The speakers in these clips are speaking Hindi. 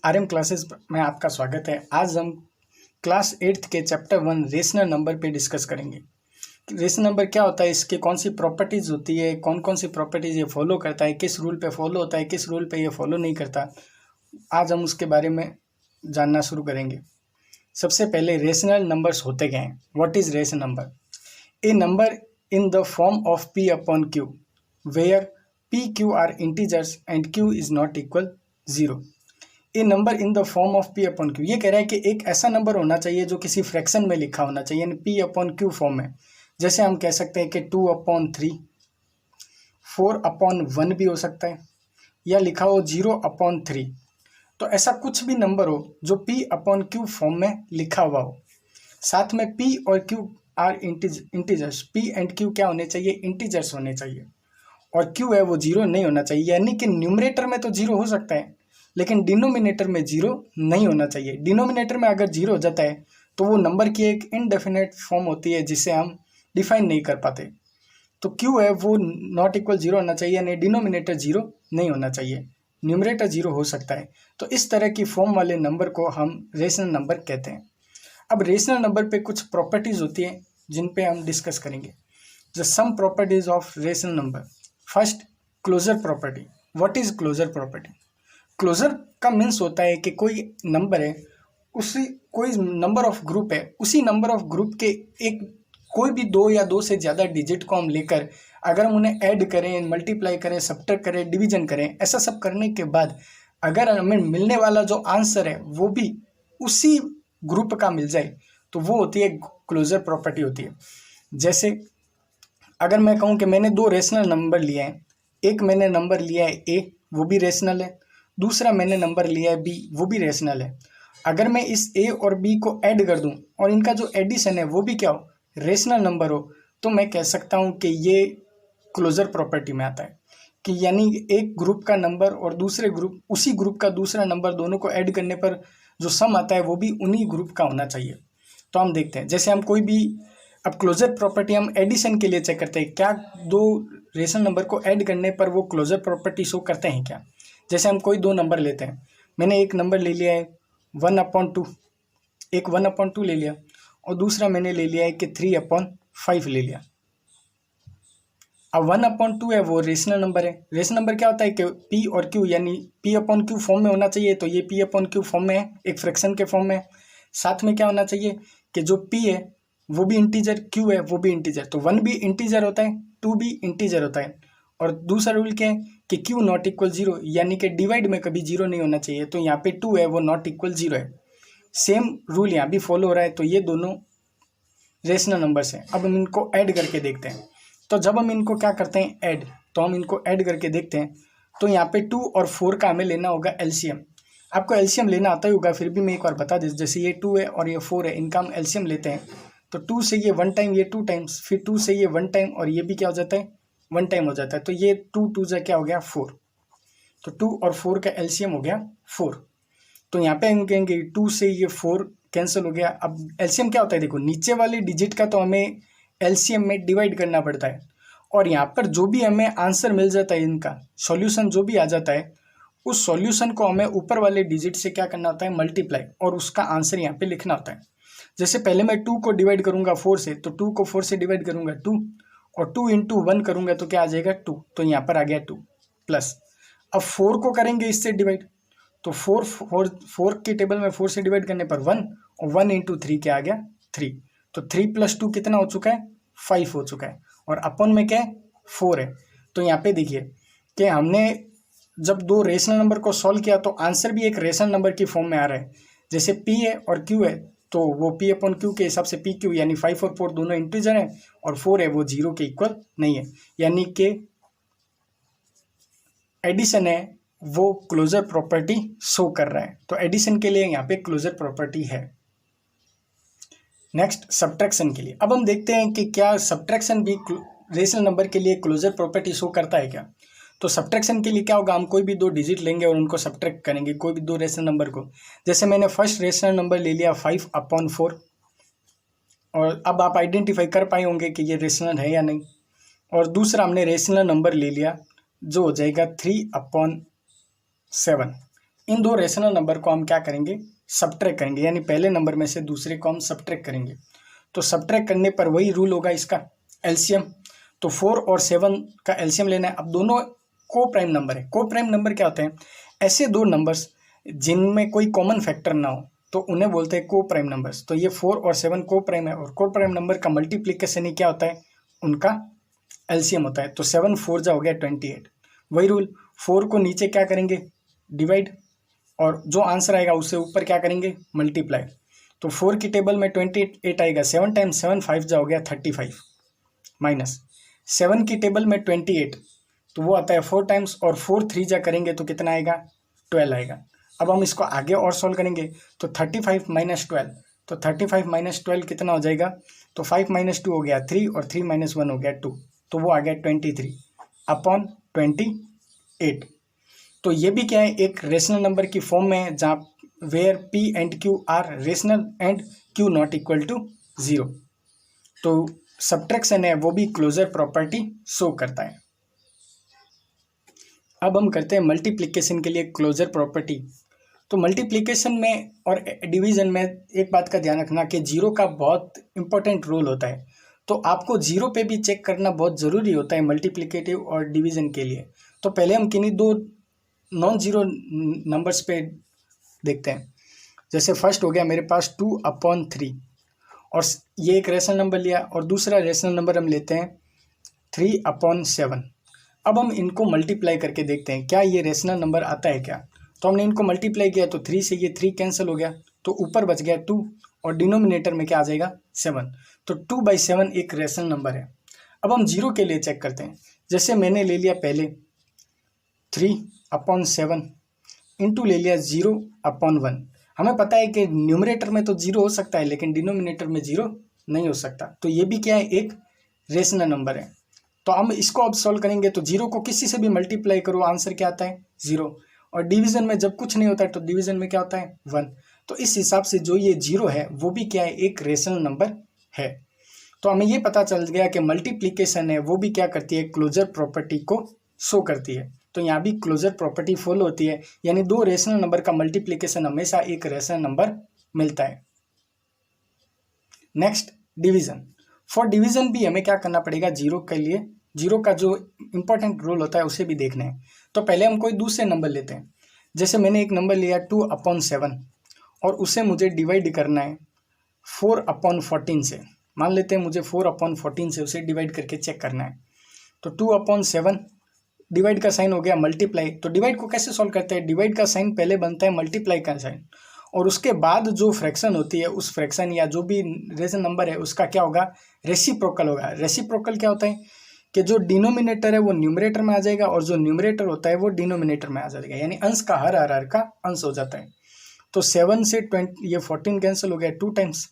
आरएम क्लासेस में आपका स्वागत है। आज हम क्लास 8th के चैप्टर 1 रेशनल नंबर पे डिस्कस करेंगे। रेशनल नंबर क्या होता है, इसके कौन सी प्रॉपर्टीज़ होती है, कौन कौन सी प्रॉपर्टीज़ ये फॉलो करता है, किस रूल पे फॉलो होता है, किस रूल पे ये फॉलो नहीं करता। आज हम उसके बारे में जानना शुरू करेंगे। सबसे पहले रेशनल नंबर्स होते क्या हैं। What is rational number? A number in the form of p upon q where p q are integers and q is not equal 0। A number in the form of p upon q, ये कह रहा है कि एक ऐसा नंबर होना चाहिए जो किसी फ्रैक्शन में लिखा होना चाहिए, यानी p अपॉन q फॉर्म में। जैसे हम कह सकते हैं कि 2/3, 4/1 भी हो सकता है, या लिखा हो 0/3। तो ऐसा कुछ भी नंबर हो जो p अपॉन q फॉर्म में लिखा हुआ हो। साथ में p और q are integers, p and q क्या होने चाहिए? इंटीजर्स होने चाहिए। और q है वो 0 नहीं होना चाहिए, यानी कि न्यूमरेटर में तो 0 हो सकता है लेकिन डिनोमिनेटर में 0 नहीं होना चाहिए। डिनोमिनेटर में अगर 0 हो जाता है तो वो नंबर की एक इनडेफिनेट फॉर्म होती है जिसे हम डिफाइन नहीं कर पाते। तो q है वो नॉट इक्वल 0 होना चाहिए, यानी डिनोमिनेटर 0 नहीं होना चाहिए, न्यूमरेटर 0 हो सकता है। तो इस तरह की फॉर्म वाले नंबर को हम रेशनल नंबर कहते हैं। अब रेशनल नंबर पे कुछ प्रॉपर्टीज होती हैं जिन पे हम डिस्कस करेंगे। The some properties of rational number. First, closure property. What is closure property? Closure का मीन्स होता है कि कोई नंबर है, उसी कोई नंबर ऑफ ग्रुप है, उसी नंबर ऑफ ग्रुप के एक कोई भी 2 या 2 से ज़्यादा डिजिट को हम लेकर अगर हम उन्हें ऐड करें, मल्टीप्लाई करें, सब्ट्रैक्ट करें, डिवीजन करें, ऐसा सब करने के बाद अगर हमें मिलने वाला जो आंसर है वो भी उसी ग्रुप का मिल जाए तो वो होती है क्लोजर प्रॉपर्टी होती है। जैसे अगर मैं कहूँ कि मैंने 2 रेशनल नंबर लिए हैं, एक मैंने नंबर लिया है a, वो भी रेशनल है, दूसरा मैंने नंबर लिया है b, वो भी रेशनल है। अगर मैं इस a और b को ऐड कर दूं और इनका जो एडिशन है वो भी क्या हो? रेशनल नंबर हो, तो मैं कह सकता हूं कि ये क्लोजर प्रॉपर्टी में आता है कि यानी एक ग्रुप का नंबर और दूसरे ग्रुप, उसी ग्रुप का दूसरा नंबर, दोनों को ऐड करने पर जो सम आता है वो भी उन्हीं ग्रुप का होना चाहिए। तो हम देखते हैं, जैसे हम कोई भी, अब क्लोजर प्रॉपर्टी हम एडिशन के लिए चेक करते हैं, क्या 2 रेशनल नंबर को ऐड करने पर वो क्लोजर प्रॉपर्टी शो करते हैं क्या। जैसे हम कोई 2 नंबर लेते हैं, मैंने एक नंबर ले लिया है 1/2, एक 1/2 ले लिया, और दूसरा मैंने ले लिया है कि 3/5 ले लिया। अब 1/2 है वो रेशनल नंबर है। रेशनल नंबर क्या होता है कि p और q, यानी p अपॉन q फॉर्म में होना चाहिए, तो ये p अपॉन q फॉर्म में है, एक फ्रैक्शन के फॉर्म में। साथ में क्या होना चाहिए कि जो p है वो भी इंटीजर, q है वो भी इंटीजर, तो 1 भी इंटीजर होता है, 2 भी इंटीजर होता है। और दूसरा रूल क्या है कि q नॉट इक्वल 0, यानी कि डिवाइड में कभी 0 नहीं होना चाहिए, तो यहाँ पे 2 है वो नॉट इक्वल 0 है। सेम रूल यहाँ भी फॉलो हो रहा है, तो ये दोनों रेशनल नंबर्स हैं। अब हम इनको ऐड करके देखते हैं। तो जब हम इनको क्या करते हैं ऐड, तो हम इनको ऐड करके देखते हैं, तो यहाँ पे 2 और 4 का हमें लेना होगा एलसीएम। आपको एलसीएम लेना आता ही होगा, फिर भी मैं एक बार बता दें, जैसे ये 2 है और ये 4 है, इनका हम एलसीएम लेते हैं। तो 2 से ये 1 टाइम, ये 2 टाइम्स, फिर 2 से ये 1 टाइम, और ये भी क्या हो जाता है 1 टाइम हो जाता है। तो ये 2 2 जा क्या हो गया 4, तो 2 और 4 का एलसीएम हो गया 4। तो यहाँ पे हम कहेंगे 2 से ये 4 कैंसिल हो गया। अब एलसीएम क्या होता है, देखो नीचे वाली डिजिट का तो हमें एलसीएम में डिवाइड करना पड़ता है, और यहाँ पर जो भी हमें आंसर मिल जाता है, इनका सॉल्यूशन जो भी आ जाता है, उस सॉल्यूशन को हमें ऊपर वाले डिजिट से क्या करना होता है मल्टीप्लाई, और उसका आंसर यहाँ पे लिखना होता है। जैसे पहले मैं 2 को डिवाइड करूंगा 4 से, तो 2 को 4 से डिवाइड करूंगा 2, और 2 इंटू 1 करूंगा तो क्या आ जाएगा 2, तो यहाँ पर आ गया 2 प्लस। अब 4 को करेंगे इससे डिवाइड, तो 4 के टेबल में 4 से डिवाइड करने पर 1, और 1 इंटू 3 क्या आ गया 3, तो 3 + 2 कितना हो चुका है 5 हो चुका है, और अपन में क्या है 4 है। तो यहाँ पे देखिए कि हमने जब 2 रेशनल नंबर को सॉल्व किया तो आंसर भी एक रेशनल नंबर की फॉर्म में आ रहा है। जैसे p है और q है, तो वो p अपॉन q के हिसाब से p q, यानी 5 और 4 दोनों इंटीजर हैं, और 4 है वो 0 के इक्वल नहीं है, यानी कि एडिशन है वो क्लोजर प्रॉपर्टी शो कर रहा है। तो एडिशन के लिए यहाँ पे क्लोजर प्रॉपर्टी है। नेक्स्ट, सब्ट्रैक्शन के लिए। अब हम देखते हैं कि क्या सब्ट्रैक्शन भी रेशनल नंबर के लिए क्लोजर प्रॉपर्टी शो करता है क्या। तो सब्ट्रैक्शन के लिए क्या होगा, हम कोई भी 2 डिजिट लेंगे और उनको सब्ट्रैक्ट करेंगे, कोई भी 2 रेशनल नंबर को। जैसे मैंने फर्स्ट रेशनल नंबर ले लिया 5/4, और अब आप आइडेंटिफाई कर पाए होंगे कि ये रेशनल है या नहीं। और दूसरा हमने रेशनल नंबर ले लिया जो हो जाएगा 3/7, इन दो रेशनल नंबर को हम क्या करेंगे, सब्ट्रैक्ट करेंगे, यानी पहले नंबर में से दूसरे को हम सब्ट्रैक्ट करेंगे। तो सब्ट्रैक्ट करने पर वही रूल होगा इसका, एलसीएम। तो 4 और 7 का एलसीएम लेना है। अब दोनों को प्राइम नंबर है। को प्राइम नंबर क्या होते हैं, ऐसे दो नंबर्स जिनमें कोई कॉमन फैक्टर ना हो, तो उन्हें बोलते हैं को प्राइम नंबर्स। तो ये 4 और 7 को प्राइम है, और को प्राइम नंबर का मल्टीप्लिकेशन ही क्या होता है, उनका एलसीएम होता है। तो 7 4 जा हो गया 28। वही रूल, 4 को नीचे क्या करेंगे, डिवाइड, और जो आंसर आएगा उससे ऊपर क्या करेंगे, मल्टीप्लाई। तो 4 की टेबल में 28 आएगा, 7 टाइम्स 7 5 जा हो गया 35, माइनस 7 की टेबल में 28, तो वो आता है 4 टाइम्स, और 4 3 जा करेंगे तो कितना आएगा, 12 आएगा। अब हम इसको आगे और सॉल्व करेंगे, तो 35 माइनस 12, तो 35 माइनस 12 कितना हो जाएगा, तो 5 माइनस 2 हो गया 3, और 3 माइनस 1 हो गया 2, तो वो आ गया 23 अपॉन 28। तो ये भी क्या है, एक रेशनल नंबर की फॉर्म में है, जहाँ where p and q are rational and q not equal to 0। तो सब्ट्रैक्शन है वो भी क्लोजर प्रॉपर्टी शो करता है। अब हम करते हैं मल्टीप्लिकेशन के लिए क्लोजर प्रॉपर्टी। तो मल्टीप्लिकेशन में और डिवीजन में एक बात का ध्यान रखना कि जीरो का बहुत इंपॉर्टेंट रोल होता है। तो आपको जीरो पे भी चेक करना बहुत ज़रूरी होता है मल्टीप्लिकेटिव और डिवीजन के लिए। तो पहले हम किन्हीं दो नॉन जीरो नंबर्स पे देखते हैं। जैसे फर्स्ट हो गया मेरे पास 2/3, और ये एक रेशनल नंबर लिया, और दूसरा रेशनल नंबर हम लेते हैं 3/7। अब हम इनको मल्टीप्लाई करके देखते हैं क्या ये रेशनल नंबर आता है क्या। तो हमने इनको मल्टीप्लाई किया तो 3 से ये 3 कैंसिल हो गया, तो ऊपर बच गया 2, और डिनोमिनेटर में क्या आ जाएगा 7। तो 2/7 एक रेशनल नंबर है। अब हम जीरो के लिए चेक करते हैं। जैसे मैंने ले लिया पहले 3/7 इंटू ले लिया 0/1। हमें पता है कि न्यूमरेटर में तो जीरो हो सकता है, लेकिन डिनोमिनेटर में जीरो नहीं हो सकता। तो ये भी क्या है, एक रेशनल नंबर है। तो हम इसको अब सॉल्व करेंगे, तो जीरो को किसी से भी मल्टीप्लाई करो, आंसर क्या आता है 0। और डिवीजन में जब कुछ नहीं होता है तो डिवीजन में क्या होता है 1। तो इस हिसाब से जो ये जीरो है वो भी क्या है, एक रेशनल नंबर है। तो हमें ये पता चल गया कि मल्टीप्लिकेशन है वो भी क्या करती है, क्लोजर प्रॉपर्टी को शो करती है। तो यहाँ भी क्लोजर प्रॉपर्टी फॉलो होती है, यानी दो रेशनल नंबर का मल्टीप्लिकेशन हमेशा एक रेशनल नंबर मिलता है। Next, division. फॉर डिवीजन भी हमें क्या करना पड़ेगा, जीरो के लिए जीरो का जो इंपॉर्टेंट रोल होता है उसे भी देखना है। तो पहले हम कोई दूसरे नंबर लेते हैं। जैसे मैंने एक नंबर लिया 2/7, और उसे मुझे डिवाइड करना है 4/14 से। मान लेते हैं मुझे 4/14 से उसे डिवाइड करके चेक करना है। तो 2/7 डिवाइड का साइन हो गया मल्टीप्लाई। तो डिवाइड को कैसे सॉल्व करते हैं, डिवाइड का साइन पहले बनता है मल्टीप्लाई का साइन, और उसके बाद जो फ्रैक्शन होती है उस फ्रैक्शन या जो भी रेशनल नंबर है उसका क्या होगा, रेसिप्रोकल होगा। रेसिप्रोकल क्या होता है कि जो डिनोमिनेटर है वो न्यूमरेटर में आ जाएगा, और जो न्यूमरेटर होता है वो डिनोमिनेटर में आ जाएगा, यानी अंश का हर का अंश हो जाता है। तो 7 से 20 ये 14 कैंसिल हो गया 2 टाइम्स,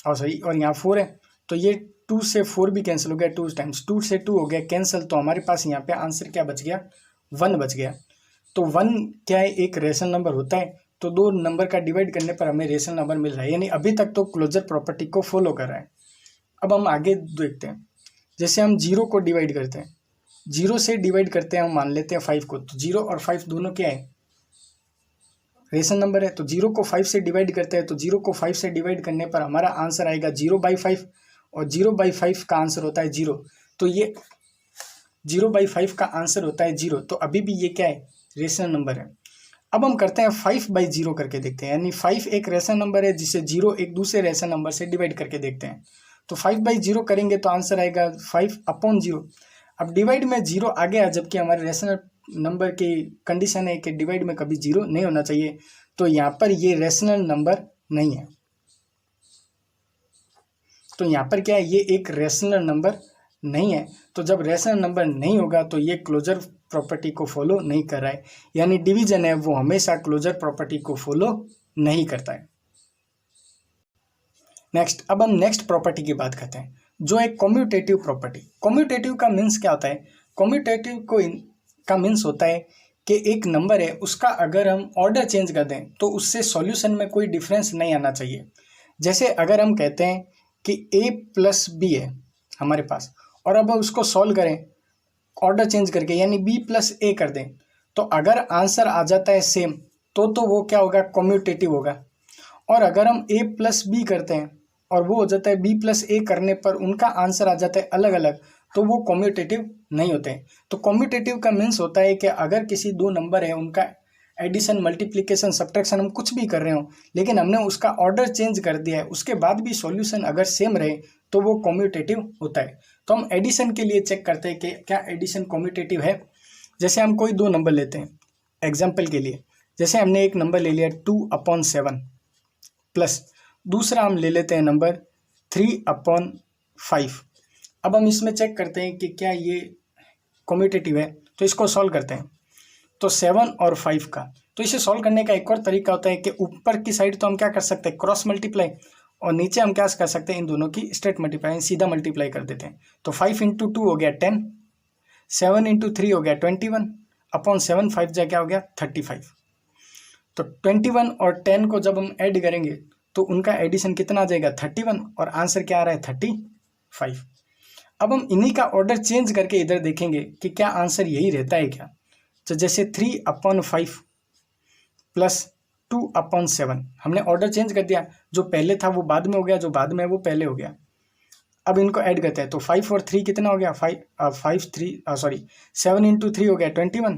और सही, और यहाँ 4 है तो ये 2 से 4 भी कैंसिल हो गया 2 टाइम्स, 2 से 2 हो गया कैंसिल। तो हमारे पास यहाँ पे आंसर क्या बच गया, 1 बच गया। तो 1 क्या है, एक रेशनल नंबर होता है। तो दो नंबर का डिवाइड करने पर हमें रेशनल नंबर मिल रहा है, यानी अभी तक तो क्लोजर प्रॉपर्टी को फॉलो कर रहा है। अब हम आगे देखते हैं। जैसे हम 0 को डिवाइड करते हैं, 0 से डिवाइड करते हैं, हम मान लेते हैं 5 को। तो 0 और 5 दोनों क्या है, रेशनल नंबर है। तो 0 को 5 से डिवाइड करते हैं, तो 0 को 5 से डिवाइड करने पर हमारा आंसर आएगा 0/5, और 0/5 का आंसर होता है 0। तो ये 0/5 का आंसर होता है 0। तो अभी भी ये क्या है, रेशनल नंबर है। अब हम करते हैं 5/0 करके देखते हैं, यानी 5 एक रेशनल नंबर है जिसे 0 एक दूसरे रेशनल नंबर से डिवाइड करके देखते हैं। तो 5/0 करेंगे तो आंसर आएगा 5/0। अब डिवाइड में 0 आ गया, जबकि हमारे रेशनल नंबर की कंडीशन है कि डिवाइड में कभी 0 नहीं होना चाहिए। तो यहाँ पर ये रेशनल नंबर नहीं है। तो यहाँ पर क्या है, ये एक रेशनल नंबर नहीं है। तो जब रेशनल नंबर नहीं होगा तो ये क्लोजर प्रॉपर्टी को फॉलो नहीं कर रहा है, यानी डिवीजन है वो हमेशा क्लोजर प्रॉपर्टी को फॉलो नहीं करता है। नेक्स्ट, अब हम नेक्स्ट प्रॉपर्टी की बात करते हैं, जो है कम्यूटेटिव प्रॉपर्टी। कम्यूटेटिव का मीन्स क्या होता है, कम्यूटेटिव का मीन्स होता है कि एक नंबर है उसका अगर हम ऑर्डर चेंज कर दें तो उससे सॉल्यूशन में कोई डिफरेंस नहीं आना चाहिए। जैसे अगर हम कहते हैं कि a+b है हमारे पास, और अब हम उसको सॉल्व करें ऑर्डर चेंज करके, यानी b+a कर दें, तो अगर आंसर आ जाता है सेम तो वो क्या होगा, कम्यूटेटिव होगा। और अगर हम a प्लस बी करते हैं और वो हो जाता है b प्लस ए करने पर उनका आंसर आ जाता है अलग अलग, तो वो कम्यूटेटिव नहीं होते हैं। तो कम्यूटेटिव का मीन्स होता है कि अगर किसी दो नंबर है उनका एडिशन, मल्टीप्लिकेशन, सब्ट्रैक्शन हम कुछ भी कर रहे हो, लेकिन हमने उसका ऑर्डर चेंज कर दिया है, उसके बाद भी सॉल्यूशन अगर सेम रहे तो वो कम्यूटेटिव होता है। तो हम एडिशन के लिए चेक करते हैं कि क्या एडिशन कम्यूटेटिव है। जैसे हम कोई दो नंबर लेते हैं एग्जाम्पल के लिए, जैसे हमने एक नंबर ले लिया 2/7 प्लस दूसरा हम ले लेते हैं नंबर 3/5। अब हम इसमें चेक करते हैं कि क्या ये कम्यूटेटिव है, तो इसको सॉल्व करते हैं। तो 7 और 5 का, तो इसे सॉल्व करने का एक और तरीका होता है कि ऊपर की साइड तो हम क्या कर सकते हैं, क्रॉस मल्टीप्लाई, और नीचे हम क्या कर सकते हैं, इन दोनों की स्ट्रेट मल्टीप्लाई, सीधा मल्टीप्लाई कर देते हैं। तो 5 × 2 हो गया 10, 7 × 3 हो गया 21 अपॉन 7, 5 जा क्या हो गया 35। तो 21 और 10 को जब हम ऐड करेंगे तो उनका एडिशन कितना आ जाएगा 31, और आंसर क्या आ रहा है 35। अब हम इन्हीं का ऑर्डर चेंज करके इधर देखेंगे कि क्या आंसर यही रहता है क्या। तो जैसे 3/5 प्लस 2/7, हमने ऑर्डर चेंज कर दिया, जो पहले था वो बाद में हो गया, जो बाद में है वो पहले हो गया। अब इनको ऐड करते हैं, तो 5 और 3 कितना हो गया 7 × 3 हो गया 21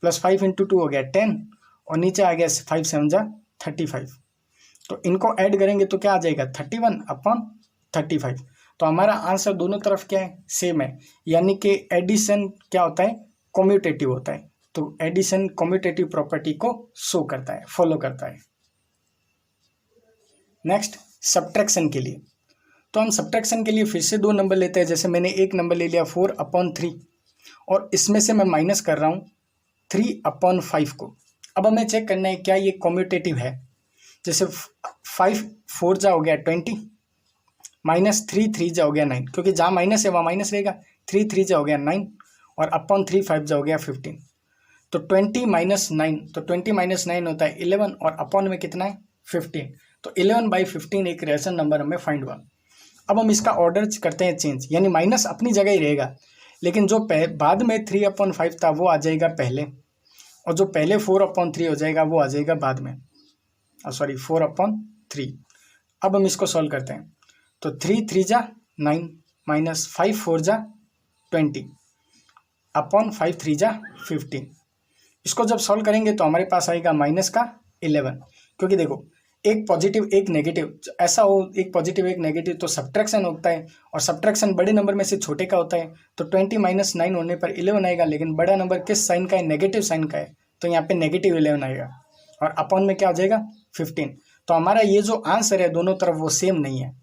प्लस 5 × 2 हो गया 10, और नीचे आ गया 5 7 जा 35। तो इनको ऐड करेंगे तो क्या आ जाएगा 31/35। तो हमारा आंसर दोनों तरफ क्या है, सेम है, यानी कि एडिशन क्या होता है, कम्यूटेटिव होता है। तो एडिशन कम्यूटेटिव प्रॉपर्टी को शो करता है, फॉलो करता है। नेक्स्ट सब्ट्रैक्शन के लिए, तो हम सब्ट्रैक्शन के लिए फिर से दो नंबर लेते हैं। जैसे मैंने एक नंबर ले लिया 4/3 और इसमें से मैं माइनस कर रहा हूँ 3/5 को। अब हमें चेक करना है क्या ये कम्यूटेटिव है। जैसे 5 4 जा हो गया 20 माइनस 3 3 जा हो गया 9, क्योंकि जहाँ माइनस है वहाँ माइनस रहेगा, 3 3 जा हो गया 9 और अपॉन 3 5 जा हो गया 15। तो 20 - 9, तो 20 - 9 होता है 11 और अपॉन में कितना है 15। तो 11/15 एक रेशनल नंबर हमें फाइंड हुआ। अब हम इसका ऑर्डर करते हैं चेंज, यानी माइनस अपनी जगह ही रहेगा, लेकिन जो बाद में 3/5 था वो आ जाएगा पहले, और जो पहले 4/3 हो जाएगा वो आ जाएगा बाद में, 4/3। अब हम इसको सॉल्व करते हैं, तो 3 3 जा 9 माइनस 5 4 जा 20 अपॉन 5 3 जा 15। इसको जब सॉल्व करेंगे तो हमारे पास आएगा माइनस का 11, क्योंकि देखो एक पॉजिटिव एक नेगेटिव ऐसा हो, एक पॉजिटिव एक नेगेटिव तो सब्ट्रैक्शन होता है, और सब्ट्रैक्शन बड़े नंबर में से छोटे का होता है। तो 20 - 9 होने पर 11 आएगा, लेकिन बड़ा नंबर किस साइन का है, नेगेटिव साइन का है, तो यहाँ पे -11 आएगा, और अपॉन में क्या हो जाएगा 15। तो हमारा ये जो आंसर है दोनों तरफ वो सेम नहीं है,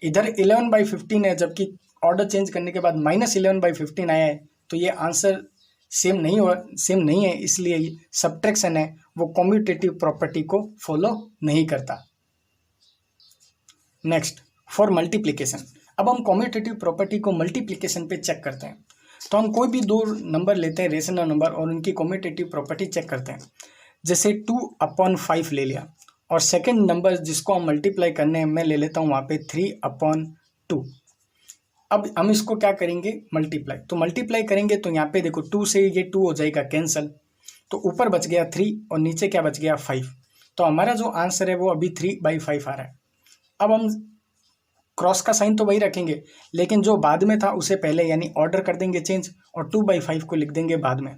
इधर 11/15 है, जबकि ऑर्डर चेंज करने के बाद -11/15 आया है, तो ये आंसर सेम नहीं है, इसलिए सब्ट्रैक्शन है वो कम्यूटेटिव प्रॉपर्टी को फॉलो नहीं करता। नेक्स्ट फॉर मल्टीप्लिकेशन, अब हम कम्यूटेटिव प्रॉपर्टी को मल्टीप्लिकेशन पे चेक करते हैं। तो हम कोई भी दो नंबर लेते हैं रेशनल नंबर और उनकी कम्यूटेटिव प्रॉपर्टी चेक करते हैं। जैसे 2/5 ले लिया, और सेकंड नंबर जिसको हम मल्टीप्लाई करने हैं मैं ले लेता हूँ वहाँ पे 3/2। अब हम इसको क्या करेंगे मल्टीप्लाई, तो मल्टीप्लाई करेंगे तो यहाँ पे देखो 2 से ये 2 हो जाएगा कैंसल, तो ऊपर बच गया 3 और नीचे क्या बच गया 5। तो हमारा जो आंसर है वो अभी 3/5 आ रहा है। अब हम क्रॉस का साइन तो वही रखेंगे, लेकिन जो बाद में था उसे पहले, यानी ऑर्डर कर देंगे चेंज, और 2/5 को लिख देंगे बाद में।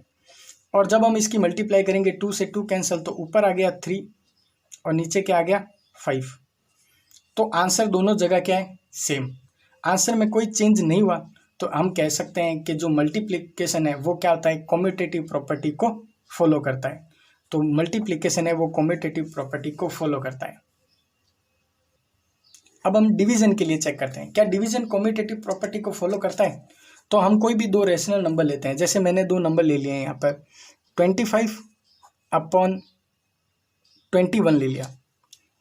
और जब हम इसकी मल्टीप्लाई करेंगे 2 से 2 कैंसिल, तो ऊपर आ गया 3 और नीचे क्या आ गया 5। तो आंसर दोनों जगह क्या है सेम, आंसर में कोई चेंज नहीं हुआ। तो हम कह सकते हैं कि जो मल्टीप्लिकेशन है वो क्या होता है, कम्यूटेटिव प्रॉपर्टी को फॉलो करता है। तो मल्टीप्लिकेशन है वो कम्यूटेटिव प्रॉपर्टी को फॉलो करता है। अब हम डिवीजन के लिए चेक करते हैं, क्या डिवीजन कम्यूटेटिव प्रॉपर्टी को फॉलो करता है। तो हम कोई भी दो रेशनल नंबर लेते हैं, जैसे मैंने दो नंबर ले लिए हैं यहाँ पर 25/21 ले लिया,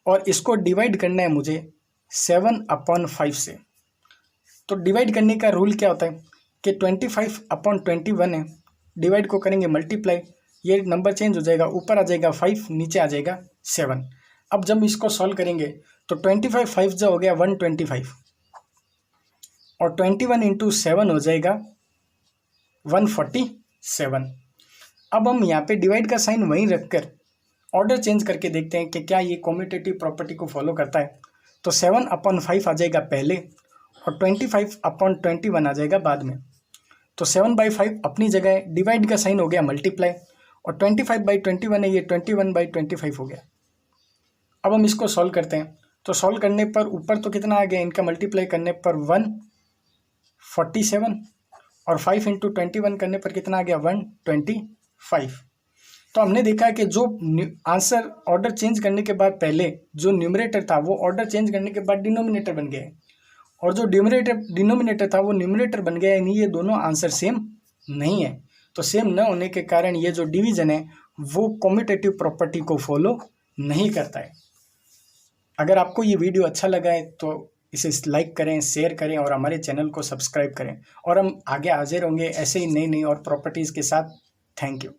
और इसको डिवाइड करना है मुझे 7/5 से। तो डिवाइड करने का रूल क्या होता है कि 25/21 है, डिवाइड को करेंगे मल्टीप्लाई, ये नंबर चेंज हो जाएगा, ऊपर आ जाएगा 5 नीचे आ जाएगा 7। अब जब इसको सॉल्व करेंगे तो 25 5 जो हो गया 125, और 21 × 7 हो जाएगा 147। अब हम यहाँ पे डिवाइड का साइन वहीं रखकर ऑर्डर चेंज करके देखते हैं कि क्या ये कॉम्यूटेटिव प्रॉपर्टी को फॉलो करता है। तो 7/5 आ जाएगा पहले और 25/21 आ जाएगा बाद में। तो 7/5 अपनी जगह है, डिवाइड का साइन हो गया मल्टीप्लाई, और 25/21 है, ये 21/25 हो गया। अब हम इसको सॉल्व करते हैं। तो सॉल्व करने पर ऊपर तो कितना आ गया, इनका मल्टीप्लाई करने पर 147 और 5 × 21 करने पर कितना आ गया 125। तो हमने देखा कि जो आंसर ऑर्डर चेंज करने के बाद पहले जो न्यूमरेटर था वो ऑर्डर चेंज करने के बाद डिनोमिनेटर बन गया है, और जो डिनोमिनेटर था वो न्यूमरेटर बन गया है। यानी ये दोनों आंसर सेम नहीं है। तो सेम न होने के कारण ये जो डिवीजन है वो कम्यूटेटिव प्रॉपर्टी को फॉलो नहीं करता है। अगर आपको ये वीडियो अच्छा लगा है तो इसे लाइक करें, शेयर करें और हमारे चैनल को सब्सक्राइब करें, और हम आगे हाजिर होंगे ऐसे ही नई और प्रॉपर्टीज़ के साथ। Thank you.